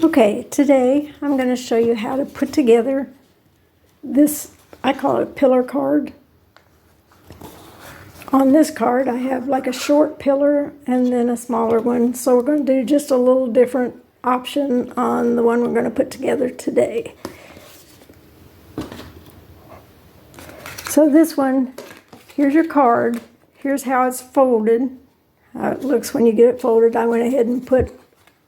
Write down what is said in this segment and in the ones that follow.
Okay, today I'm going to show you how to put together this, I call it pillar card. On this card I have like a short pillar and then a smaller one, so we're going to do just a little different option on the one we're going to put together today. So this one, here's your card, here's how it's folded, how it looks when you get it folded. I went ahead and put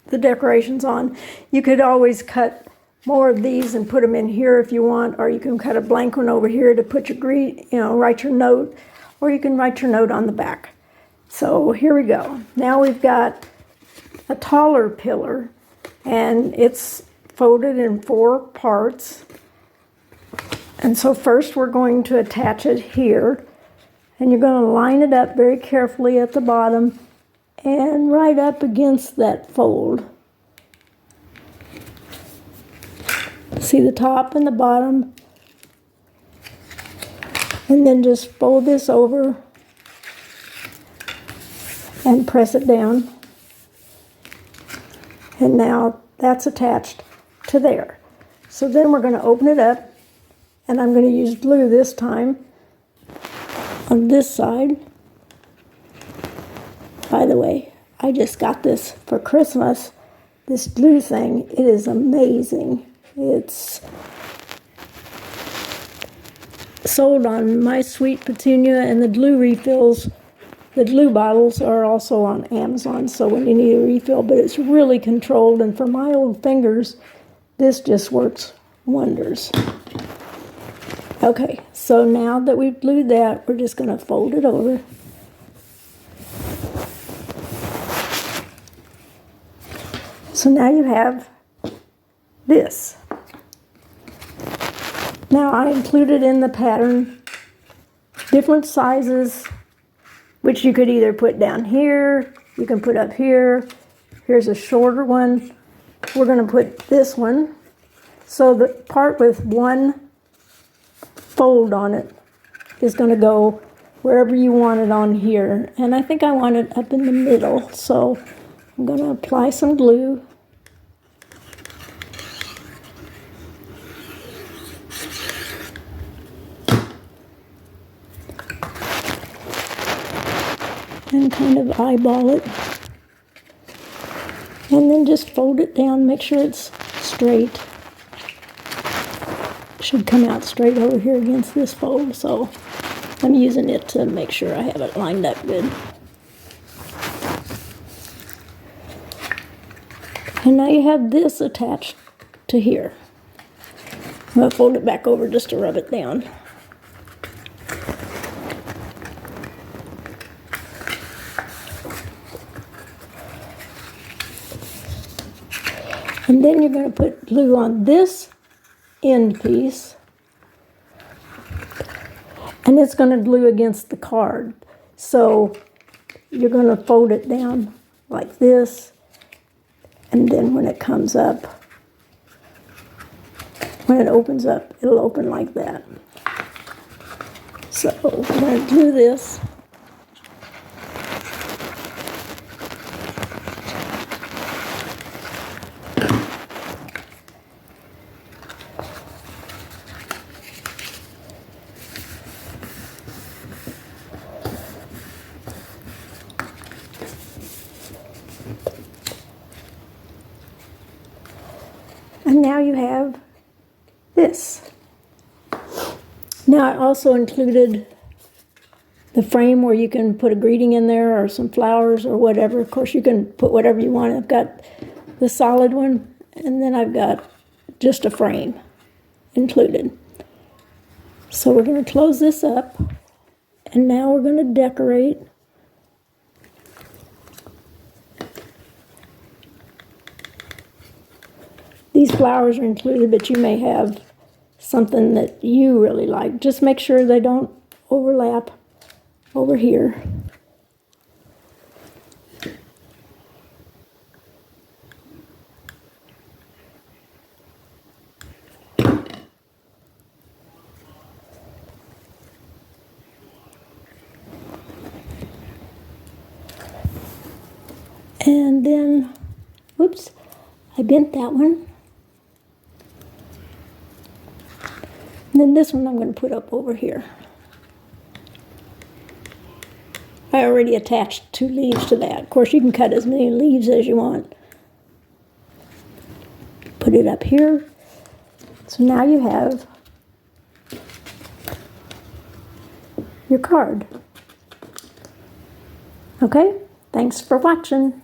the decorations on. You could always cut more of these and put them in here if you want, or you can cut a blank one over here to put your write your note, or you can write your note on the back. So here we go. Now we've got a taller pillar and it's folded in 4 parts. And so first we're going to attach it here, and you're going to line it up very carefully at the bottom and right up against that fold. See the top and the bottom, and then just fold this over and press it down, and now that's attached to there. So then we're going to open it up, and I'm going to use glue this time on this side. By the way, I just got this for Christmas, this glue thing. It is amazing. It's sold on My Sweet Petunia, and the glue refills, the glue bottles are also on Amazon, so when you need a refill, but it's really controlled, and for my old fingers, this just works wonders. Okay, so now that we've glued that, we're just going to fold it over. So now you have this. Now I included in the pattern different sizes, which you could either put down here, you can put up here. Here's a shorter one. We're going to put this one. So the part with one fold on it is going to go wherever you want it on here. And I think I want it up in the middle, so I'm going to apply some glue. And kind of eyeball it. And then just fold it down, make sure it's straight. Should come out straight over here against this fold, so I'm using it to make sure I have it lined up good. And now you have this attached to here. I'm going to fold it back over just to rub it down. And then you're going to put glue on this end piece, and it's going to glue against the card. So you're going to fold it down like this, and then when it comes up, when it opens up, it'll open like that. So we're going to glue this. And now you have this. Now I also included the frame where you can put a greeting in there or some flowers or whatever. Of course, you can put whatever you want. I've got the solid one, and then I've got just a frame included. So we're going to close this up, and now we're going to decorate. These flowers are included, but you may have something that you really like. Just make sure they don't overlap over here. And then, whoops, I bent that one. And then this one I'm going to put up over here. I already attached 2 leaves to that. Of course, you can cut as many leaves as you want. Put it up here. So now you have your card. Okay, thanks for watching.